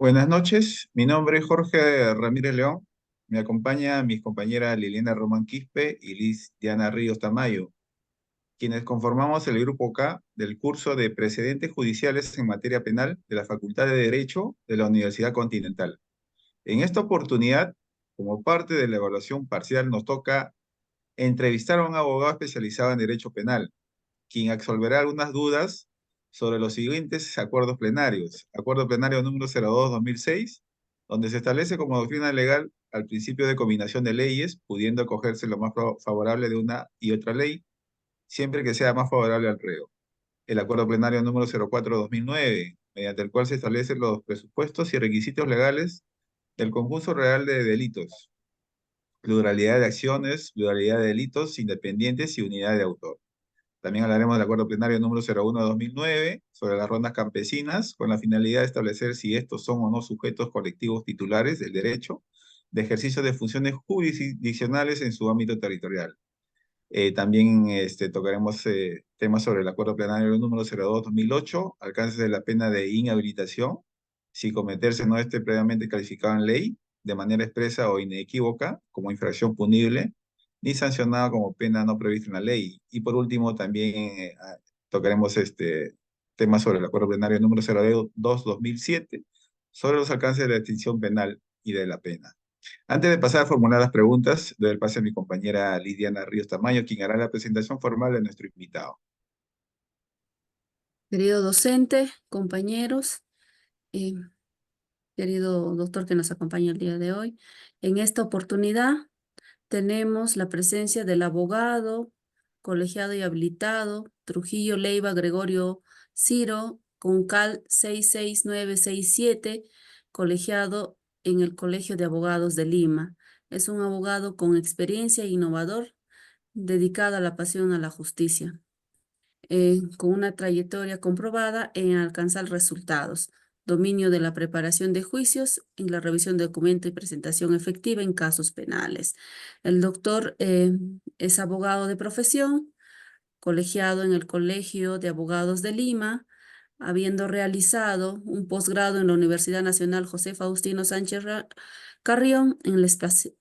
Buenas noches, mi nombre es Jorge Ramírez León. Me acompaña mis compañeras Liliana Román Quispe y Liz Diana Ríos Tamayo, quienes conformamos el grupo K del curso de Precedentes Judiciales en Materia Penal de la Facultad de Derecho de la Universidad Continental. En esta oportunidad, como parte de la evaluación parcial, nos toca entrevistar a un abogado especializado en Derecho Penal, quien absolverá algunas dudas sobre los siguientes acuerdos plenarios. Acuerdo plenario número 02-2006, donde se establece como doctrina legal al principio de combinación de leyes, pudiendo acogerse lo más favorable de una y otra ley, siempre que sea más favorable al reo. El acuerdo plenario número 04-2009, mediante el cual se establecen los presupuestos y requisitos legales del conjunto real de delitos, pluralidad de acciones, pluralidad de delitos independientes y unidad de autor. También hablaremos del acuerdo plenario número 01-2009 sobre las rondas campesinas, con la finalidad de establecer si estos son o no sujetos colectivos titulares del derecho de ejercicio de funciones jurisdiccionales en su ámbito territorial. También tocaremos temas sobre el acuerdo plenario número 02-2008, alcance de la pena de inhabilitación, si cometerse no esté previamente calificado en ley, de manera expresa o inequívoca, como infracción punible, ni sancionada como pena no prevista en la ley. Y por último, también tocaremos temas sobre el acuerdo plenario número 02-2007, sobre los alcances de la extinción penal y de la pena. Antes de pasar a formular las preguntas, doy el pase a mi compañera Lidiana Ríos Tamayo, quien hará la presentación formal de nuestro invitado. Querido docente, compañeros, eh, querido doctor que nos acompaña el día de hoy, en esta oportunidad tenemos la presencia del abogado, colegiado y habilitado Trujillo Leiva Gregorio Ciro, con CAL 66967, colegiado en el Colegio de Abogados de Lima. Es un abogado con experiencia e innovador, dedicado a la pasión a la justicia, con una trayectoria comprobada en alcanzar resultados, dominio de la preparación de juicios, en la revisión de documento y presentación efectiva en casos penales. El doctor es abogado de profesión, colegiado en el Colegio de Abogados de Lima, habiendo realizado un posgrado en la Universidad Nacional José Faustino Sánchez Carrión en la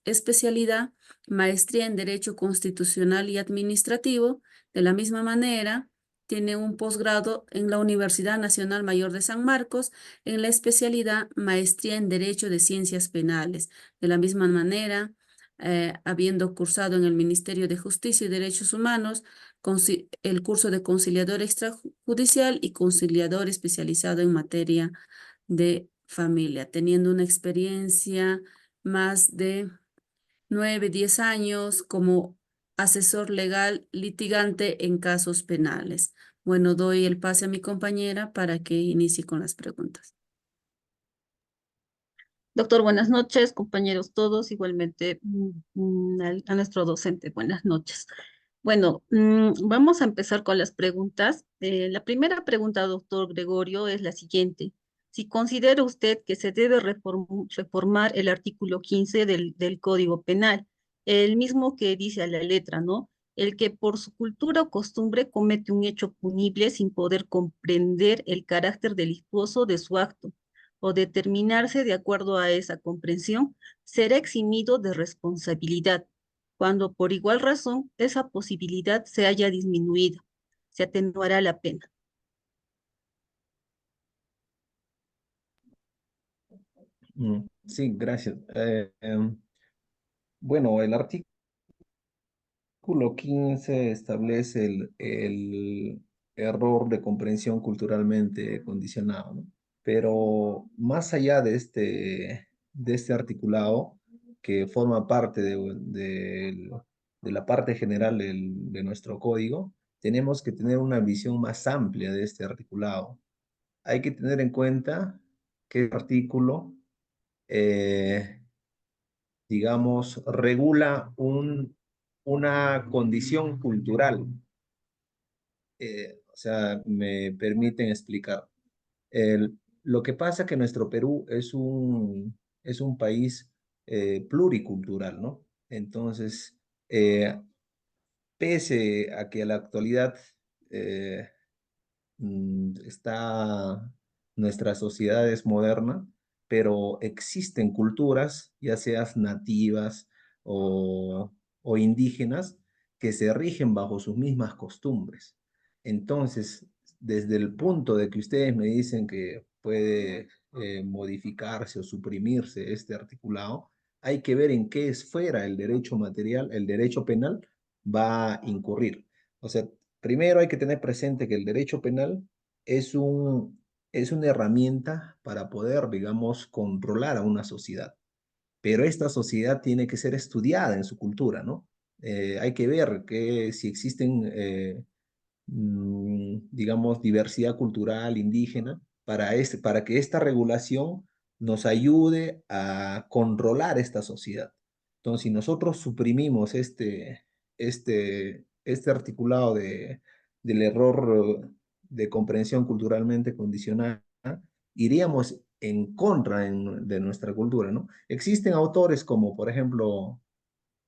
especialidad Maestría en Derecho Constitucional y Administrativo. De la misma manera, tiene un posgrado en la Universidad Nacional Mayor de San Marcos en la especialidad Maestría en Derecho de Ciencias Penales. De la misma manera, habiendo cursado en el Ministerio de Justicia y Derechos Humanos el curso de conciliador extrajudicial y conciliador especializado en materia de familia, teniendo una experiencia más de 10 años como asesor legal litigante en casos penales. Bueno, doy el pase a mi compañera para que inicie con las preguntas. Doctor, buenas noches, compañeros todos, igualmente a nuestro docente, buenas noches. Bueno, vamos a empezar con las preguntas. La primera pregunta, doctor Gregorio, es la siguiente. Si considera usted que se debe reformar el artículo 15 del Código Penal, el mismo que dice a la letra, ¿no? El que por su cultura o costumbre comete un hecho punible sin poder comprender el carácter delictuoso de su acto o determinarse de acuerdo a esa comprensión, será eximido de responsabilidad, cuando por igual razón esa posibilidad se haya disminuido, se atenuará la pena. Sí, gracias. Bueno, el artículo 15 establece el error de comprensión culturalmente condicionado, ¿no? Pero más allá de este articulado, que forma parte de la parte general de nuestro código, tenemos que tener una visión más amplia de este articulado. Hay que tener en cuenta que el artículo digamos, regula una condición cultural. O sea, me permiten explicar. Lo que pasa es que nuestro Perú es un país pluricultural, ¿no? Entonces, pese a que a la actualidad está, nuestra sociedad es moderna, pero existen culturas, ya seas nativas o indígenas, que se rigen bajo sus mismas costumbres. Entonces, desde el punto de que ustedes me dicen que puede modificarse o suprimirse este articulado, hay que ver en qué esfera el derecho material, el derecho penal va a incurrir. O sea, primero hay que tener presente que el derecho penal es es una herramienta para poder, digamos, controlar a una sociedad. Pero esta sociedad tiene que ser estudiada en su cultura, ¿no? Hay que ver que si existen digamos, diversidad cultural indígena, para que esta regulación nos ayude a controlar esta sociedad. Entonces, si nosotros suprimimos este articulado del error de comprensión culturalmente condicionada, iríamos en contra de nuestra cultura, ¿no? Existen autores como, por ejemplo,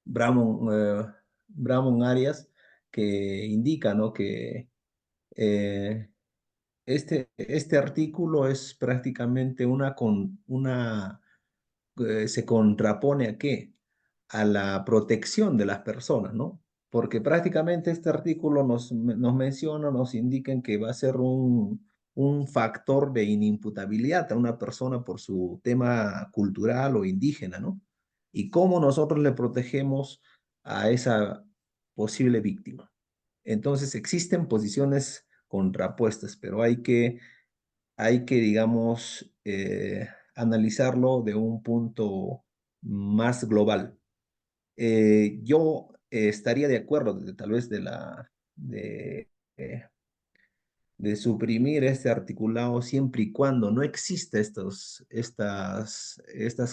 Bramon Arias, que indica, ¿no? Que eh, este artículo es prácticamente se contrapone ¿a qué? A la protección de las personas, ¿no? Porque prácticamente este artículo nos menciona, nos indica que va a ser un factor de inimputabilidad a una persona por su tema cultural o indígena, ¿no? Y cómo nosotros le protegemos a esa posible víctima. Entonces existen posiciones contrapuestas, pero digamos, analizarlo de un punto más global. Yo estaría de acuerdo tal vez eh, de suprimir este articulado siempre y cuando no exista estas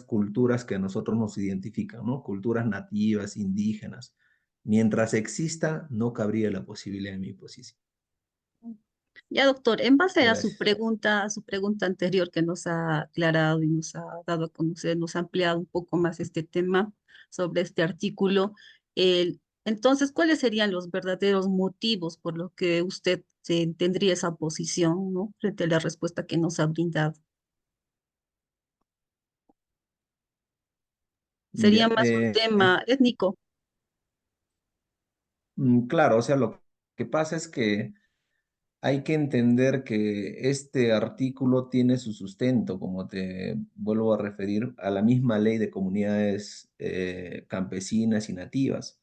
culturas que a nosotros nos identifican, ¿no? Culturas nativas, indígenas. Mientras exista, no cabría la posibilidad de mi posición. Ya, doctor, en base Gracias. a su pregunta anterior que nos ha aclarado y nos ha dado a conocer, nos ha ampliado un poco más este tema sobre este artículo, entonces, ¿cuáles serían los verdaderos motivos por los que usted tendría esa posición, ¿no? Frente a la respuesta que nos ha brindado? ¿Sería Ya, más un tema étnico? claro, o sea, lo que pasa es que hay que entender que este artículo tiene su sustento, como te vuelvo a referir, a la misma ley de comunidades campesinas y nativas.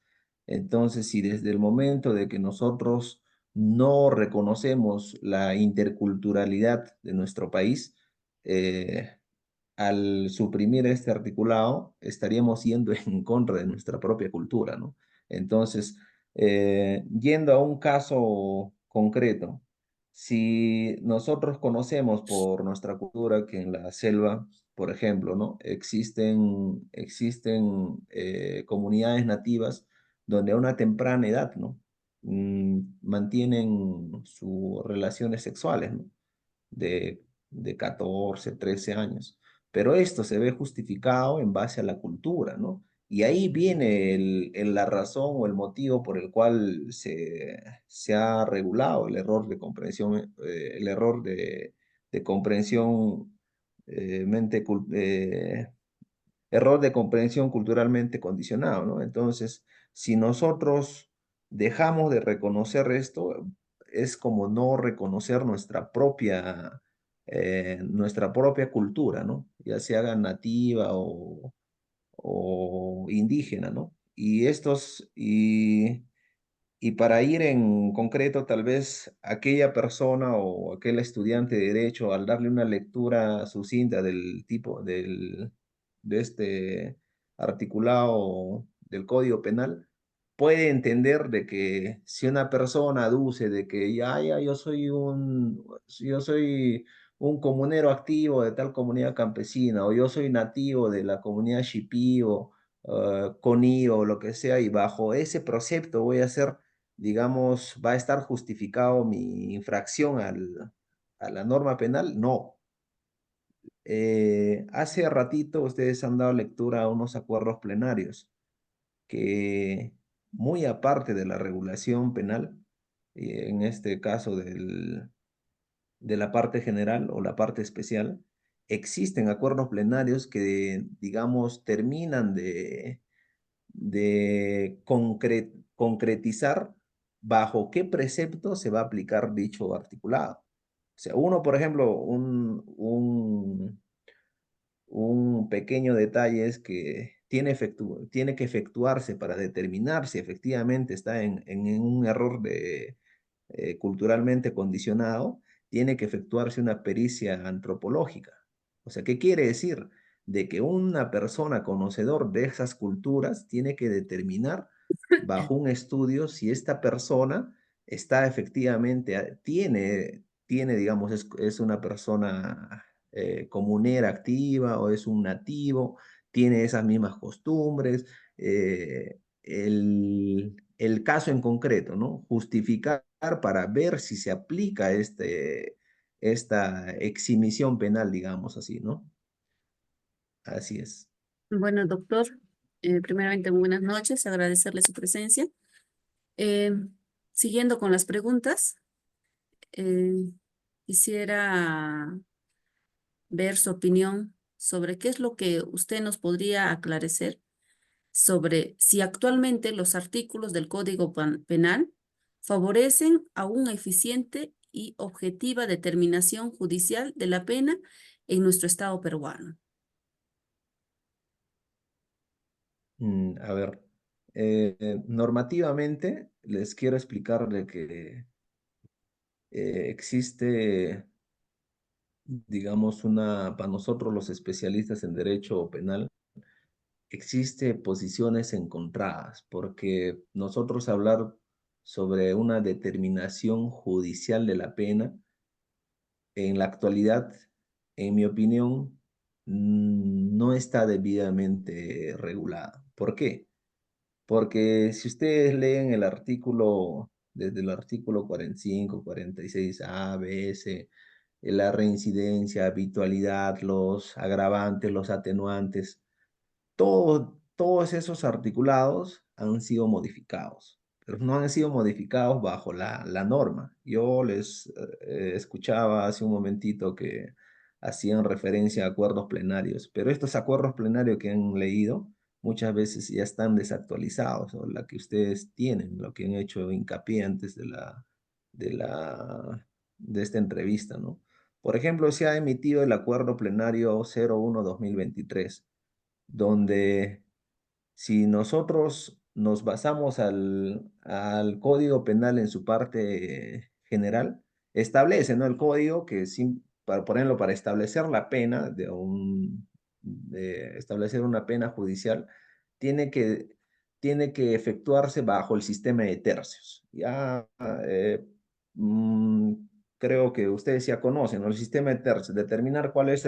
Entonces, si desde el momento de que nosotros no reconocemos la interculturalidad de nuestro país, eh, al suprimir este articulado, estaríamos yendo en contra de nuestra propia cultura, ¿no? Entonces, yendo a un caso concreto, si nosotros conocemos por nuestra cultura que en la selva, por ejemplo, ¿no? Existen comunidades nativas donde a una temprana edad, ¿no? Mantienen sus relaciones sexuales, ¿no? De, de 14, 13 años. Pero esto se ve justificado en base a la cultura, ¿no? Y ahí viene la razón o el motivo por el cual se ha regulado el error de comprensión, de comprensión, error de comprensión culturalmente condicionado, ¿no? Entonces, si nosotros dejamos de reconocer esto, es como no reconocer nuestra propia cultura, ¿no? Ya se haga nativa o indígena, ¿no? Y para ir en concreto, tal vez aquella persona o aquel estudiante de derecho, al darle una lectura sucinta de este articulado del Código Penal, puede entender de que si una persona aduce de que ya, yo soy un comunero activo de tal comunidad campesina, o yo soy nativo de la comunidad Shipi o Coni o lo que sea, y bajo ese precepto voy a hacer, digamos, va a estar justificado mi infracción a la norma penal. No. Hace ratito ustedes han dado lectura a unos acuerdos plenarios que, muy aparte de la regulación penal, en este caso de la parte general o la parte especial, existen acuerdos plenarios que, digamos, terminan de concretizar bajo qué precepto se va a aplicar dicho articulado. O sea, uno, por ejemplo, un pequeño detalle es que tiene que efectuarse para determinar si efectivamente está en un error culturalmente condicionado, tiene que efectuarse una pericia antropológica. O sea, ¿qué quiere decir? De que una persona conocedor de esas culturas tiene que determinar bajo un estudio si esta persona está efectivamente, digamos, es una persona comunera activa o es un nativo, tiene esas mismas costumbres, el caso en concreto, ¿no? Justificar para ver si se aplica esta exhibición penal, digamos así, ¿no? Así es. Bueno, doctor, primeramente buenas noches, agradecerle su presencia. Eh, Siguiendo con las preguntas, eh, quisiera ver su opinión sobre qué es lo que usted nos podría aclarecer sobre si actualmente los artículos del Código Penal favorecen a una eficiente y objetiva determinación judicial de la pena en nuestro Estado peruano. A ver, normativamente les quiero explicar de que existe, digamos, para nosotros los especialistas en derecho penal, existe posiciones encontradas, porque nosotros hablar sobre una determinación judicial de la pena, en la actualidad, en mi opinión, no está debidamente regulada. ¿Por qué? Porque si ustedes leen el artículo, desde el artículo 45, 46 A, B, S, la reincidencia, habitualidad, los agravantes, los atenuantes, todos esos articulados han sido modificados, pero no han sido modificados bajo la norma. Yo les escuchaba hace un momentito que hacían referencia a acuerdos plenarios, pero estos acuerdos plenarios que han leído muchas veces ya están desactualizados, o la que ustedes tienen, lo que han hecho hincapié antes de esta entrevista, ¿no? Por ejemplo, se ha emitido el acuerdo plenario 01-2023, donde si nosotros nos basamos al Código Penal en su parte general, establece, ¿no? El código que, para ponerlo, para establecer la pena de establecer una pena judicial, tiene que, tiene que efectuarse bajo el sistema de tercios. Ya mm, creo que ustedes ya conocen, ¿no? El sistema de tercios, determinar cuál es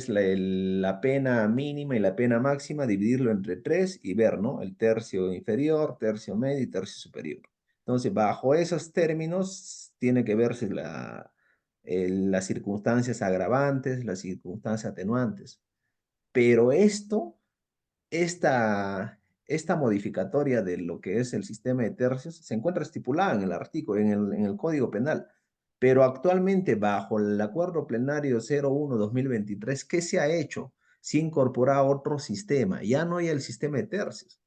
la pena mínima y la pena máxima, dividirlo entre tres y ver, ¿no? El tercio inferior, tercio medio y tercio superior. Entonces, bajo esos términos, tiene que verse las circunstancias agravantes, las circunstancias atenuantes. Pero esta modificatoria de lo que es el sistema de tercios se encuentra estipulada en el artículo, en el Código Penal. Pero actualmente, bajo el Acuerdo Plenario 01-2023, ¿qué se ha hecho? Se ha incorporado otro sistema. Ya no hay el sistema de tercios,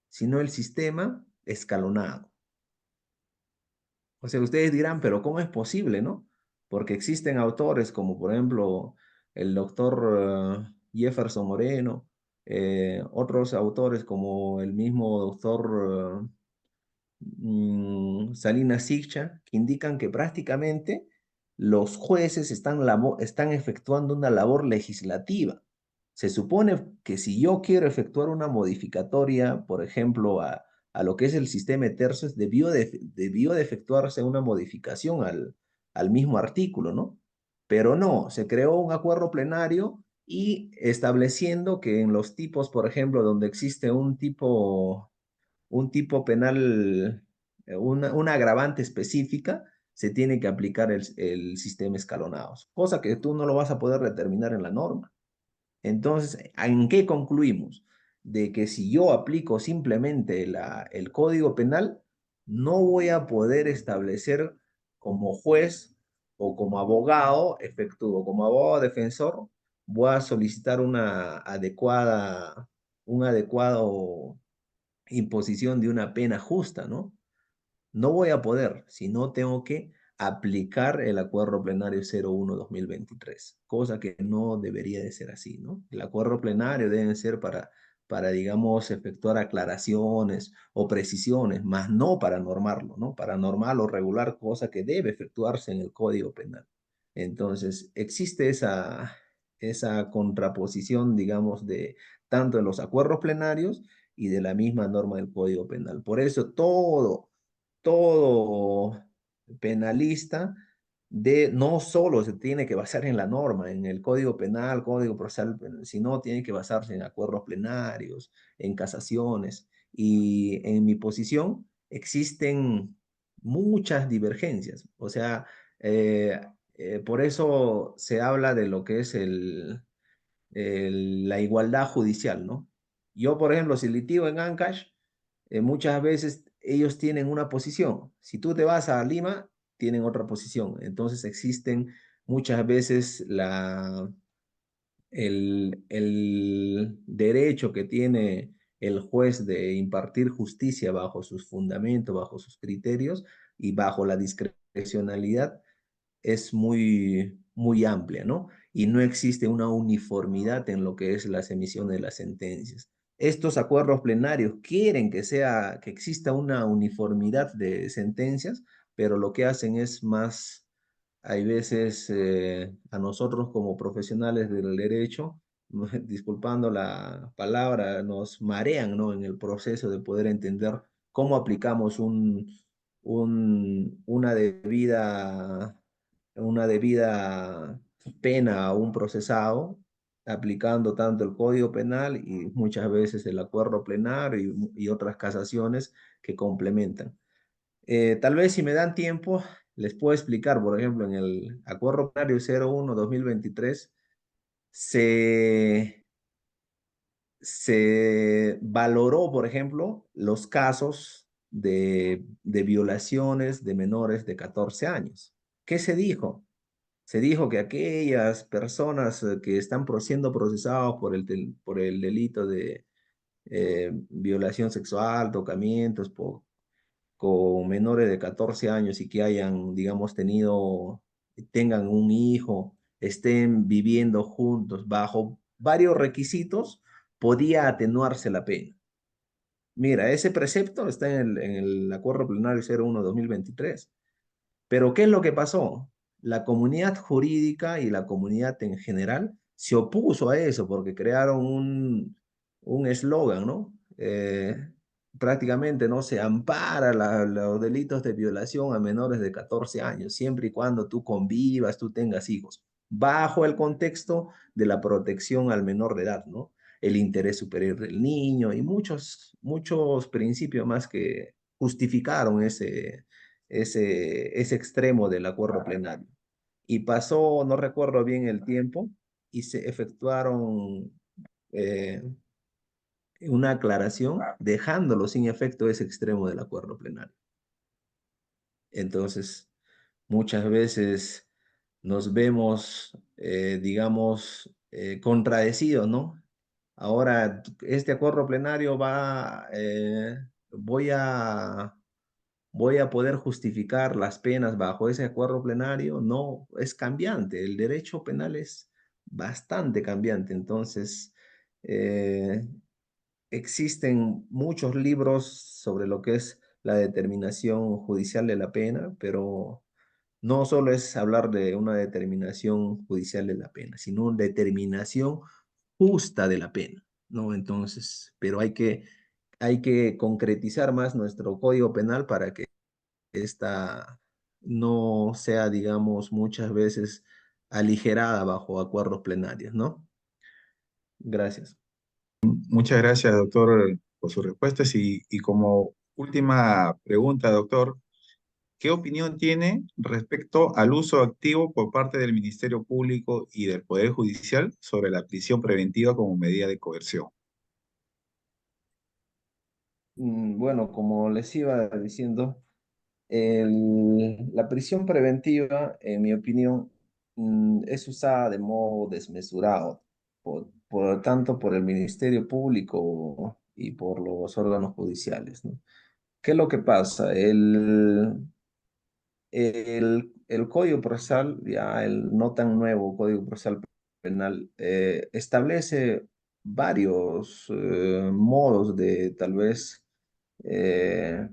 sino el sistema escalonado. O sea, ustedes dirán, pero ¿cómo es posible, no? Porque existen autores como, por ejemplo, el doctor Jefferson Moreno, otros autores como el mismo doctor Salinas Siccha, que indican que prácticamente los jueces están efectuando una labor legislativa. Se supone que si yo quiero efectuar una modificatoria, por ejemplo, a lo que es el sistema de tercios, debió de efectuarse una modificación al mismo artículo, ¿no? Pero no, se creó un acuerdo plenario y estableciendo que en los tipos, por ejemplo, donde existe un tipo penal, una agravante específica, se tiene que aplicar el sistema escalonado, cosa que tú no lo vas a poder determinar en la norma. Entonces, ¿en qué concluimos? De que si yo aplico simplemente el Código Penal, no voy a poder establecer como juez o como abogado efectúo, como abogado defensor, voy a solicitar un adecuado imposición de una pena justa, ¿no? No voy a poder, si no tengo que aplicar el acuerdo plenario 01/2023, cosa que no debería de ser así, ¿no? El acuerdo plenario debe ser digamos, efectuar aclaraciones o precisiones, más no para normarlo, ¿no? Para normar o regular, cosa que debe efectuarse en el Código Penal. Entonces, existe esa contraposición, digamos, de tanto en los acuerdos plenarios y de la misma norma del Código Penal. Por eso todo penalista no solo se tiene que basar en la norma, en el Código Penal, Código Procesal, sino tiene que basarse en acuerdos plenarios, en casaciones. Y en mi posición existen muchas divergencias. O sea, eh, por eso se habla de lo que es la igualdad judicial, ¿no? Yo, por ejemplo, si litigo en Ancash, muchas veces ellos tienen una posición. Si tú te vas a Lima, tienen otra posición. Entonces existen muchas veces el derecho que tiene el juez de impartir justicia bajo sus fundamentos, bajo sus criterios y bajo la discrecionalidad es muy amplia, ¿no? Y no existe una uniformidad en lo que es las emisiones de las sentencias. Estos acuerdos plenarios quieren que exista una uniformidad de sentencias, pero lo que hacen es más, hay veces a nosotros como profesionales del derecho, disculpando la palabra, nos marean, ¿no? En el proceso de poder entender cómo aplicamos una debida pena a un procesado, aplicando tanto el Código Penal y muchas veces el acuerdo plenario y otras casaciones que complementan. Tal vez si me dan tiempo, les puedo explicar, por ejemplo, en el acuerdo plenario 01/2023 se, se valoró, por ejemplo, los casos de violaciones de menores de 14 años. ¿Qué se dijo? Se dijo que aquellas personas que están siendo procesados por el delito de violación sexual, tocamientos con menores de 14 años y que hayan, digamos, tengan un hijo, estén viviendo juntos bajo varios requisitos, podía atenuarse la pena. Mira, ese precepto está en el Acuerdo Plenario 01/2023. Pero ¿qué es lo que pasó? La comunidad jurídica y la comunidad en general se opuso a eso porque crearon un eslogan, ¿no? Prácticamente no se ampara los delitos de violación a menores de 14 años, siempre y cuando tú convivas, tú tengas hijos, bajo el contexto de la protección al menor de edad, ¿no? El interés superior del niño y muchos principios más que justificaron ese extremo del acuerdo plenario. Y pasó, no recuerdo bien el tiempo, y se efectuaron eh, una aclaración dejándolo sin efecto ese extremo del acuerdo plenario. Entonces, muchas veces nos vemos, digamos, contradecidos, ¿no? Ahora, este acuerdo plenario voy a poder justificar las penas bajo ese acuerdo plenario. No, es cambiante. El derecho penal es bastante cambiante. Entonces, eh, existen muchos libros sobre lo que es la determinación judicial de la pena, pero no solo es hablar de una determinación judicial de la pena, sino una determinación justa de la pena, ¿no? Entonces, pero hay que concretizar más nuestro código penal para que esta no sea, digamos, muchas veces aligerada bajo acuerdos plenarios, ¿no? Gracias. Muchas gracias, doctor, por sus respuestas. Y como última pregunta, doctor, ¿qué opinión tiene respecto al uso activo por parte del Ministerio Público y del Poder Judicial sobre la prisión preventiva como medida de coerción? Bueno, como les iba diciendo, La prisión preventiva, en mi opinión, es usada de modo desmesurado, por tanto por el Ministerio Público y por los órganos judiciales, ¿no? ¿Qué es lo que pasa? El Código Procesal, ya el no tan nuevo Código Procesal Penal, establece varios modos de tal vez eh,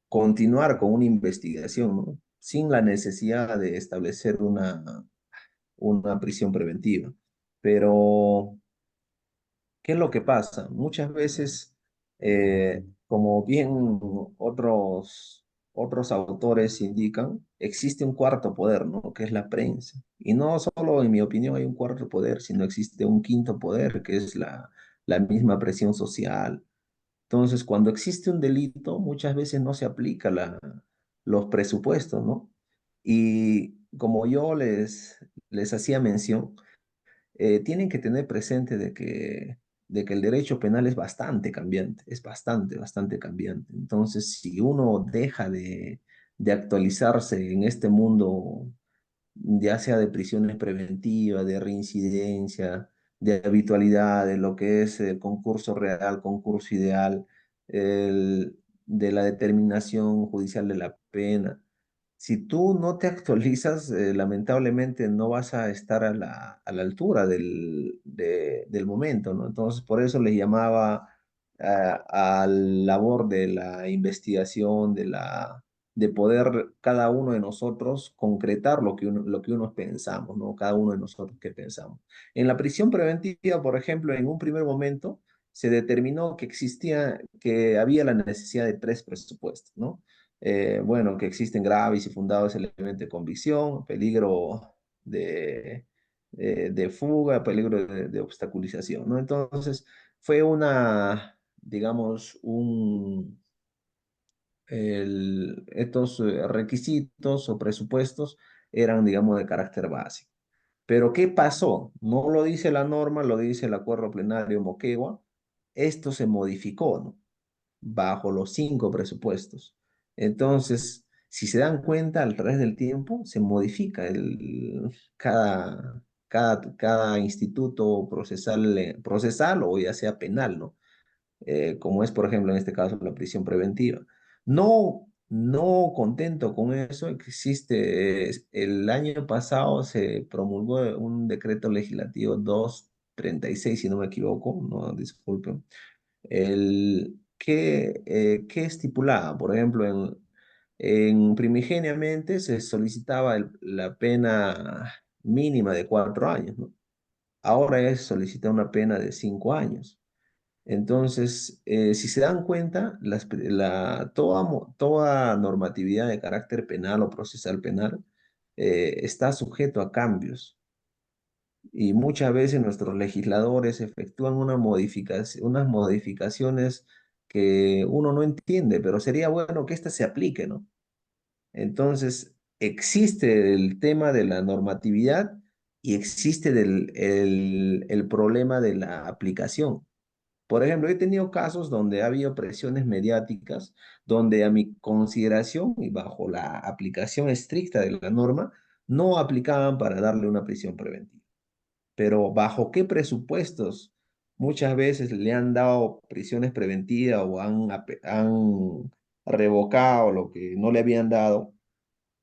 continuar con una investigación, ¿no? Sin la necesidad de establecer una prisión preventiva. Pero, ¿qué es lo que pasa? Muchas veces, como bien otros autores indican, existe un cuarto poder, ¿no? Que es la prensa. Y no solo, en mi opinión, hay un cuarto poder, sino existe un quinto poder, que es la misma presión social. Entonces, cuando existe un delito, muchas veces no se aplica los presupuestos, ¿no? Y como yo les hacía mención, tienen que tener presente de que el derecho penal es bastante cambiante, es bastante cambiante. Entonces, si uno deja de actualizarse en este mundo, ya sea de prisiones preventivas, de reincidencia, de habitualidad, de lo que es el concurso real, concurso ideal, de la determinación judicial de la pena. Si tú no te actualizas, lamentablemente no vas a estar a la altura del momento, ¿no? Entonces, por eso les llamaba a la labor de la investigación, de poder cada uno de nosotros concretar lo que uno pensamos, ¿no? Cada uno de nosotros que pensamos. En la prisión preventiva, por ejemplo, en un primer momento se determinó que había la necesidad de tres presupuestos, ¿no? Bueno, que existen graves y fundados elementos de convicción, peligro de fuga, peligro de obstaculización, ¿no? Entonces, fue digamos, estos requisitos o presupuestos eran, digamos, de carácter básico. Pero ¿qué pasó? No lo dice la norma, lo dice el acuerdo plenario Moquegua. Esto se modificó, ¿no? Bajo los 5 presupuestos. Entonces, si se dan cuenta, al través del tiempo se modifica cada instituto procesal o ya sea penal, ¿no? Como es, por ejemplo, en este caso, la prisión preventiva. No contento con eso, el año pasado se promulgó un decreto legislativo 236, si no me equivoco, no, disculpen, que estipulaba, por ejemplo, primigeniamente se solicitaba la pena mínima de 4 años, ¿no? Ahora es solicita una pena de 5 años. Entonces, si se dan cuenta, toda normatividad de carácter penal o procesal penal está sujeto a cambios. Y muchas veces nuestros legisladores efectúan unas modificaciones que uno no entiende, pero sería bueno que ésta se aplique, ¿no? Entonces, existe el tema de la normatividad y existe el problema de la aplicación. Por ejemplo, he tenido casos donde ha habido presiones mediáticas, donde a mi consideración y bajo la aplicación estricta de la norma, no aplicaban para darle una prisión preventiva. Pero ¿bajo qué presupuestos muchas veces le han dado prisiones preventivas o han revocado lo que no le habían dado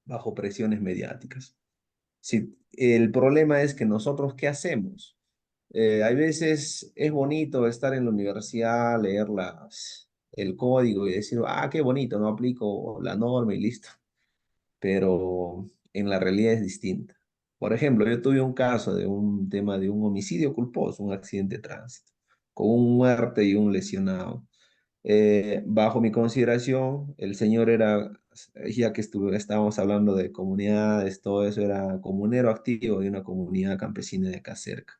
bajo presiones mediáticas? Si el problema es que nosotros, ¿qué hacemos? Hay veces es bonito estar en la universidad, leer el código y decir, ah, qué bonito, no aplico la norma y listo, pero en la realidad es distinta. Por ejemplo, yo tuve un caso de un tema de un homicidio culposo, un accidente de tránsito, con un muerto y un lesionado. Bajo mi consideración, el señor era, ya que estábamos hablando de comunidades, todo eso, era comunero activo de una comunidad campesina de acá cerca.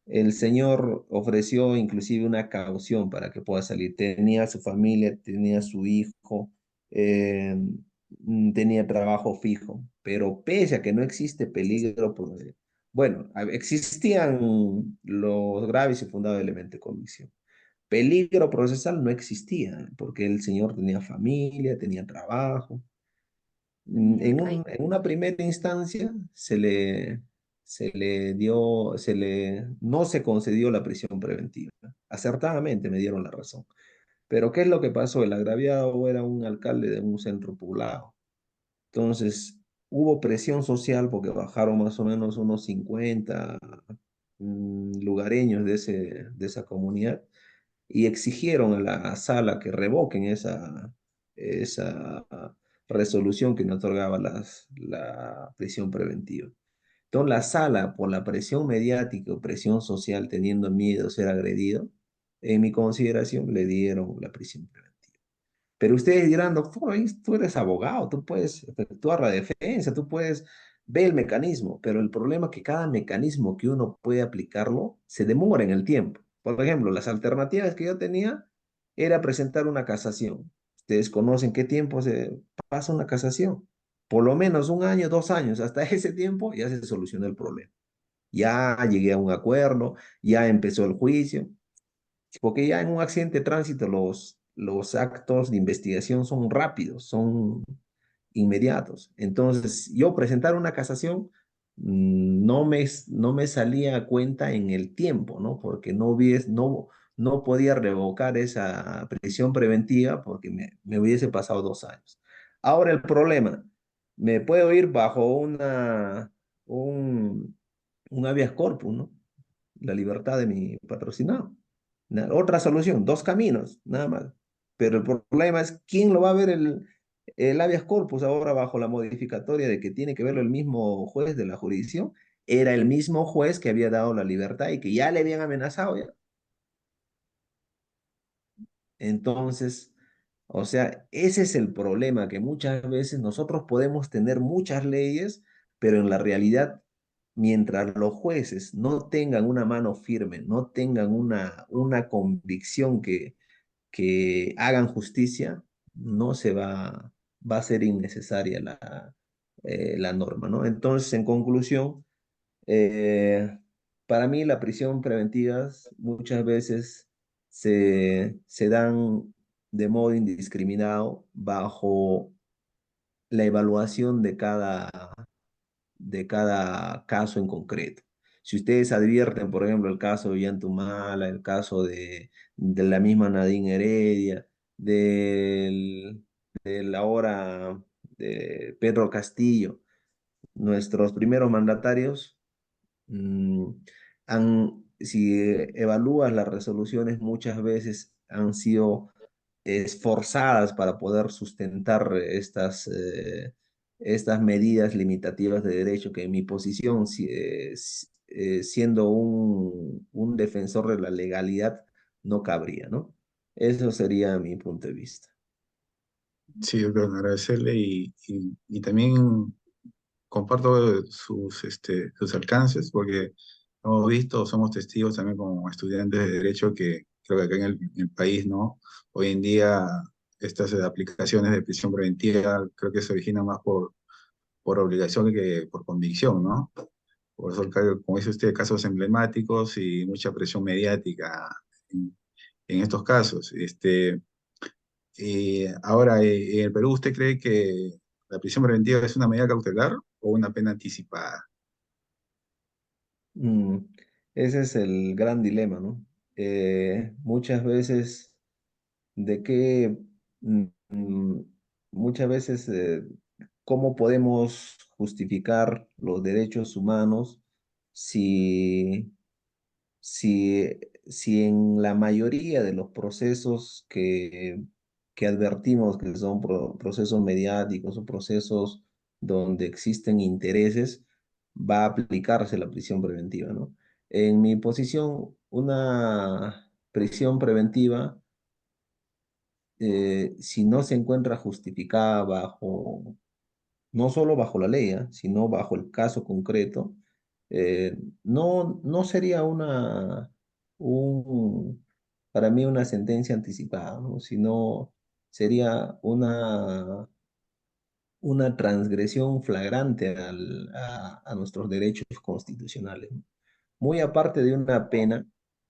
El señor ofreció inclusive una caución para que pueda salir. Tenía su familia, tenía su hijo, eh, tenía trabajo fijo, pero pese a que no existe peligro, bueno, existían los graves y fundados elementos de convicción. peligro procesal no existía, porque el señor tenía familia, tenía trabajo. En una primera instancia no se concedió la prisión preventiva. Acertadamente me dieron la razón. Pero ¿qué es lo que pasó? El agraviado era un alcalde de un centro poblado. Entonces, hubo presión social porque bajaron más o menos unos 50 lugareños de esa comunidad y exigieron a la sala que revoquen esa resolución que no otorgaba la prisión preventiva. Entonces, la sala, por la presión mediática o presión social, teniendo miedo de ser agredido, en mi consideración, le dieron la prisión preventiva. Pero ustedes dirán, doctor, ahí tú eres abogado, tú puedes efectuar la defensa, tú puedes ver el mecanismo, pero el problema es que cada mecanismo que uno puede aplicarlo se demora en el tiempo. Por ejemplo, las alternativas que yo tenía era presentar una casación. Ustedes conocen qué tiempo se pasa una casación. Por lo menos un año, 2 años, hasta ese tiempo ya se solucionó el problema. Ya llegué a un acuerdo, ya empezó el juicio. Porque ya en un accidente de tránsito los actos de investigación son rápidos, son inmediatos. Entonces, yo presentar una casación no me salía a cuenta en el tiempo, ¿no? Porque no podía revocar esa prisión preventiva porque me hubiese pasado 2 años. Ahora el problema, me puedo ir bajo un habeas corpus, ¿no? La libertad de mi patrocinado. Otra solución, dos caminos, nada más. Pero el problema es quién lo va a ver el habeas corpus ahora bajo la modificatoria de que tiene que verlo el mismo juez de la jurisdicción. Era el mismo juez que había dado la libertad y que ya le habían amenazado ya. Entonces, o sea, ese es el problema, que muchas veces nosotros podemos tener muchas leyes, pero en la realidad, mientras los jueces no tengan una mano firme, no tengan una convicción que hagan justicia, no se va a ser innecesaria la norma, ¿no? Entonces, en conclusión, eh, para mí la prisión preventiva muchas veces se dan de modo indiscriminado bajo la evaluación de cada caso en concreto. Si ustedes advierten, por ejemplo, el caso de Yantumala, el caso de la misma Nadine Heredia, del ahora de Pedro Castillo, nuestros primeros mandatarios, mm, si evalúas las resoluciones, muchas veces han sido esforzadas para poder sustentar estas medidas limitativas de derecho que en mi posición, siendo un defensor de la legalidad, no cabría, ¿no? Eso sería mi punto de vista. Sí, yo quiero agradecerle y también comparto sus alcances porque hemos visto, somos testigos también como estudiantes de derecho que creo que acá en el país, ¿no? Hoy en día estas aplicaciones de prisión preventiva creo que se originan más por obligación que por convicción, ¿no? Por eso, como dice usted, casos emblemáticos y mucha presión mediática en estos casos. Ahora, ¿en el Perú usted cree que la prisión preventiva es una medida cautelar o una pena anticipada? Mm, Ese es el gran dilema, ¿no? Muchas veces, de qué, mm, mm, muchas veces, ¿cómo podemos justificar los derechos humanos si, si en la mayoría de los procesos que advertimos que son procesos mediáticos o procesos donde existen intereses, va a aplicarse la prisión preventiva, ¿no? En mi posición, una prisión preventiva, si no se encuentra justificada no solo bajo la ley, sino bajo el caso concreto, no sería un, para mí una sentencia anticipada, ¿no? Sino sería una transgresión flagrante a nuestros derechos constitucionales, ¿no? Muy aparte de una pena,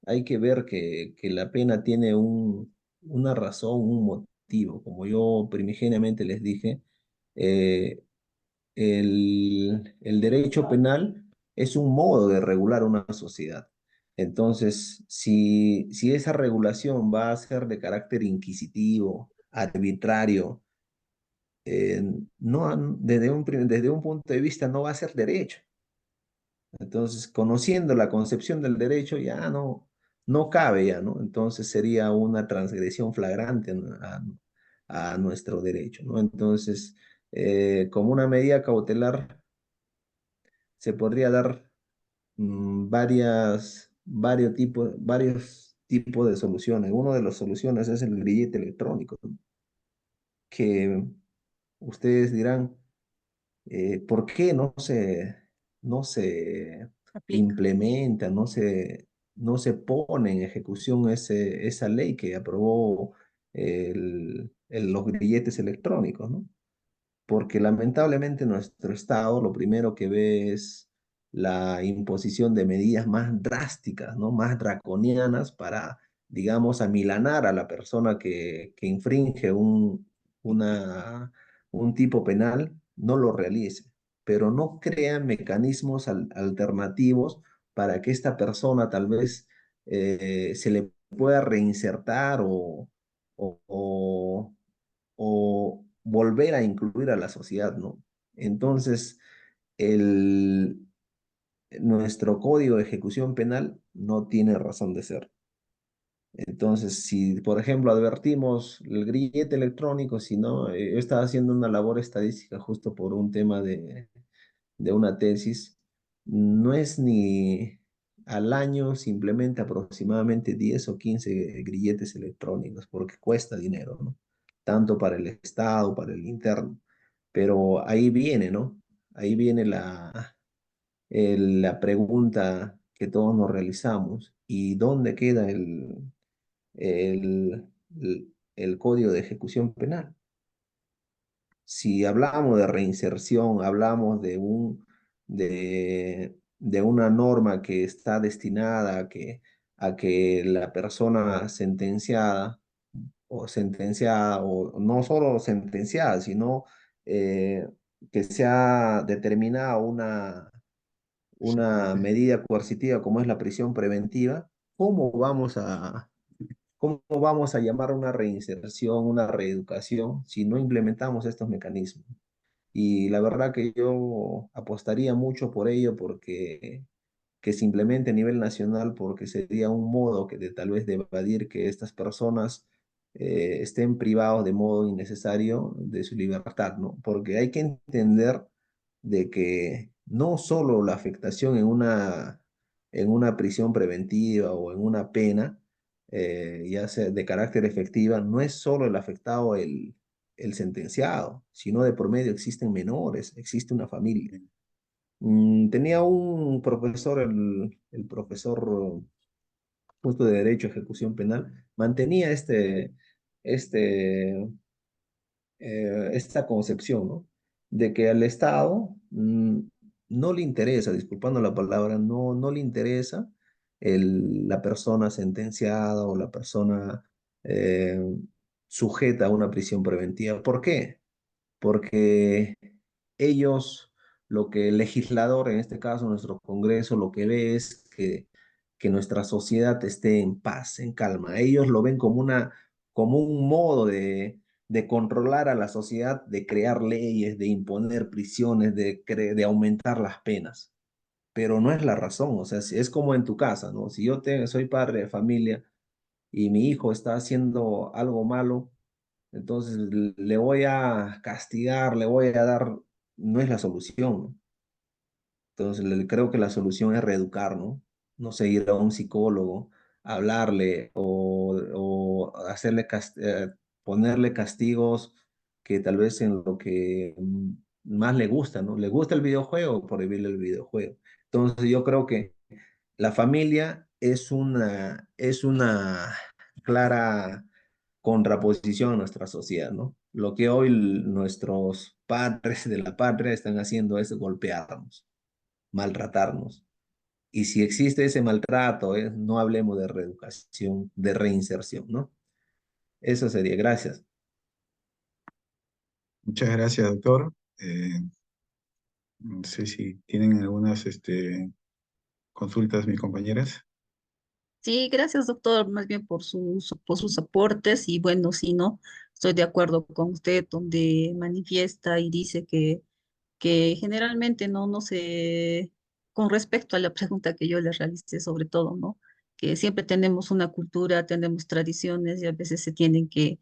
hay que ver que la pena tiene una razón, un motivo. Como yo primigeniamente les dije, eh, el derecho penal es un modo de regular una sociedad. Entonces, si esa regulación va a ser de carácter inquisitivo, arbitrario, no, desde un punto de vista no va a ser derecho. Entonces, conociendo la concepción del derecho, ya no cabe ya, ¿no? Entonces sería una transgresión flagrante a nuestro derecho, ¿no? Entonces, como una medida cautelar, se podría dar varios tipos de soluciones. Una de las soluciones es el grillete electrónico, ¿no? Que ustedes dirán, ¿por qué no se Aplica. implementa, no se pone en ejecución esa ley que aprobó los grilletes electrónicos, ¿no? Porque lamentablemente nuestro Estado lo primero que ve es la imposición de medidas más drásticas, ¿no? Más draconianas para, digamos, amilanar a la persona que infringe un tipo penal, no lo realice, pero no crea mecanismos alternativos para que esta persona tal vez se le pueda reinsertar o o volver a incluir a la sociedad, ¿no? Entonces, el, nuestro código de ejecución penal no tiene razón de ser. Entonces, si por ejemplo advertimos el grillete electrónico, si no, yo estaba haciendo una labor estadística justo por un tema de una tesis, no es ni al año simplemente aproximadamente 10 o 15 grilletes electrónicos, porque cuesta dinero, ¿no? Tanto para el Estado, para el interno. Pero ahí viene, ¿no? Ahí viene la pregunta que todos nos realizamos. ¿Y dónde queda el código de ejecución penal? Si hablamos de reinserción, hablamos de una norma que está destinada a que la persona sentenciada, o no solo sentenciada, sino eh, que sea determinada una medida coercitiva como es la prisión preventiva, ¿cómo vamos a llamar una reinserción, una reeducación si no implementamos estos mecanismos? Y la verdad que yo apostaría mucho por ello porque que se implemente a nivel nacional porque sería un modo tal vez de evadir que estas personas estén privados de modo innecesario de su libertad, ¿no? Porque hay que entender de que no solo la afectación en una prisión preventiva o en una pena, ya sea de carácter efectiva, no es solo el afectado el sentenciado, sino de por medio existen menores, existe una familia. Tenía un profesor, el profesor justo de Derecho, Ejecución Penal, mantenía este, esta concepción, ¿no? De que al Estado no le interesa, disculpando la palabra, no le interesa la persona sentenciada o la persona eh, sujeta a una prisión preventiva. ¿Por qué? Porque ellos, lo que el legislador, en este caso nuestro Congreso, lo que ve es que nuestra sociedad esté en paz, en calma. Ellos lo ven como un modo de controlar a la sociedad, de crear leyes, de imponer prisiones, de aumentar las penas. Pero no es la razón, o sea, es como en tu casa, ¿no? Si yo soy padre de familia y mi hijo está haciendo algo malo, entonces le voy a castigar, le voy a dar, no es la solución, ¿no? Entonces creo que la solución es reeducar, ¿no? No sé, ir a un psicólogo, hablarle o ponerle castigos que tal vez en lo que más le gusta, ¿no? ¿Le gusta el videojuego? Prohibirle el videojuego. Entonces yo creo que la familia es una clara contraposición a nuestra sociedad, ¿no? Lo que hoy nuestros padres de la patria están haciendo es golpearnos, maltratarnos. Y si existe ese maltrato, no hablemos de reeducación, de reinserción, ¿no? Eso sería, gracias. Muchas gracias, doctor. No sé si tienen algunas consultas mis compañeras. Sí, gracias, doctor, más bien por sus aportes y bueno, sí, ¿no? Estoy de acuerdo con usted donde manifiesta y dice que generalmente no se, con respecto a la pregunta que yo le realicé sobre todo, ¿no? Que siempre tenemos una cultura, tenemos tradiciones y a veces se tienen que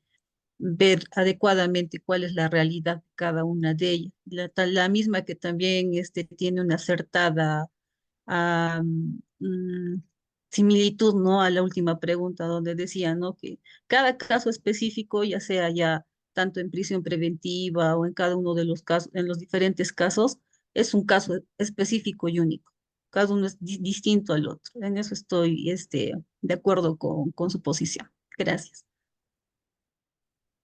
ver adecuadamente cuál es la realidad de cada una de ellas. La misma que también tiene una acertada ah, mm, similitud, ¿no? A la última pregunta donde decía, ¿no? Que cada caso específico, ya sea ya tanto en prisión preventiva o en cada uno de los casos, en los diferentes casos, es un caso específico y único. Cada uno es distinto al otro. En eso estoy, de acuerdo con su posición. Gracias.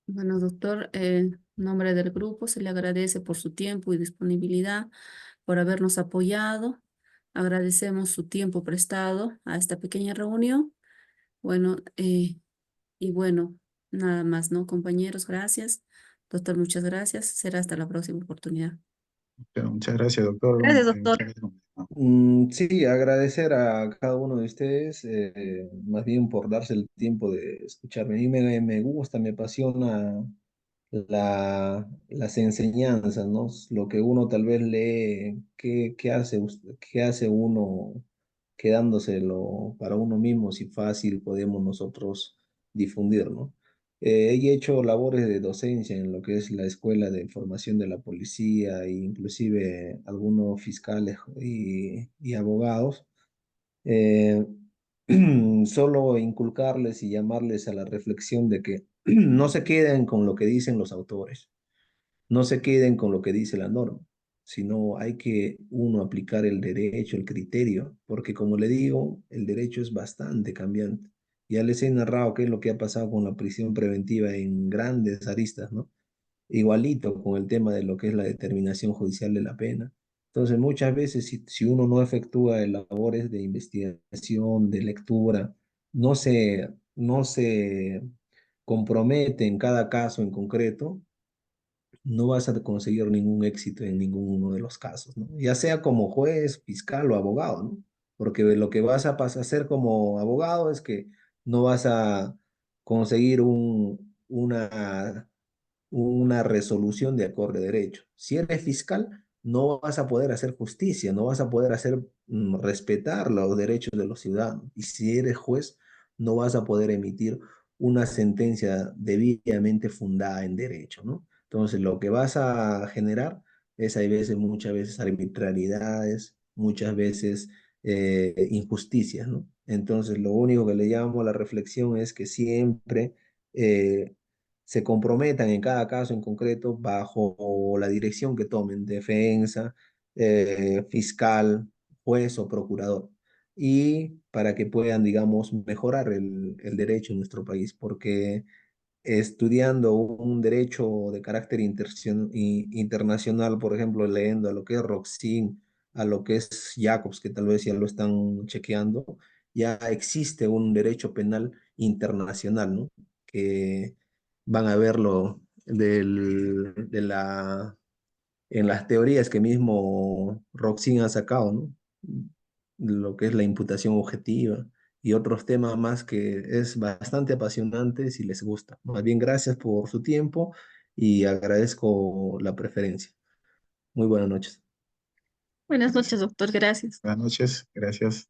Bueno, doctor, en nombre del grupo se le agradece por su tiempo y disponibilidad, por habernos apoyado. Agradecemos su tiempo prestado a esta pequeña reunión. Bueno, y bueno, nada más, ¿no, compañeros? Gracias. Doctor, muchas gracias. Será hasta la próxima oportunidad. Pero muchas gracias, doctor. Gracias, doctor. Muchas gracias. Sí, agradecer a cada uno de ustedes, más bien por darse el tiempo de escucharme. A mí me gusta, me apasiona las enseñanzas, ¿no? Lo que uno tal vez lee, qué hace uno quedándoselo para uno mismo, si fácil podemos nosotros difundir, ¿no? He hecho labores de docencia en lo que es la Escuela de Formación de la Policía e inclusive algunos fiscales y abogados. Eh, Solo inculcarles y llamarles a la reflexión de que no se queden con lo que dicen los autores, no se queden con lo que dice la norma, sino hay que uno aplicar el derecho, el criterio, porque como le digo, el derecho es bastante cambiante. Ya les he narrado qué es lo que ha pasado con la prisión preventiva en grandes aristas, ¿no? Igualito con el tema de lo que es la determinación judicial de la pena. Entonces, muchas veces, si uno no efectúa labores de investigación, de lectura, no se compromete en cada caso en concreto, no vas a conseguir ningún éxito en ninguno de los casos, ¿no? Ya sea como juez, fiscal o abogado, ¿no? Porque lo que vas a hacer como abogado es que no vas a conseguir una resolución de acorde a derecho. Si eres fiscal, no vas a poder hacer justicia, no vas a poder hacer respetar los derechos de los ciudadanos. Y si eres juez, no vas a poder emitir una sentencia debidamente fundada en derecho, ¿no? Entonces, lo que vas a generar es, hay veces, muchas veces, arbitrariedades, muchas veces injusticias, ¿no? Entonces, lo único que le llamo a la reflexión es que siempre eh, se comprometan en cada caso en concreto bajo la dirección que tomen, defensa, fiscal, juez o procurador, y para que puedan, digamos, mejorar el derecho en nuestro país, porque estudiando un derecho de carácter internacional, por ejemplo, leyendo a lo que es Roxin, a lo que es Jacobs, que tal vez ya lo están chequeando, ya existe un derecho penal internacional, ¿no? Que van a verlo en las teorías que mismo Roxin ha sacado, ¿no? Lo que es la imputación objetiva y otros temas más que es bastante apasionante si les gusta. Más bien, gracias por su tiempo y agradezco la preferencia. Muy buenas noches. Buenas noches, doctor. Gracias. Buenas noches. Gracias.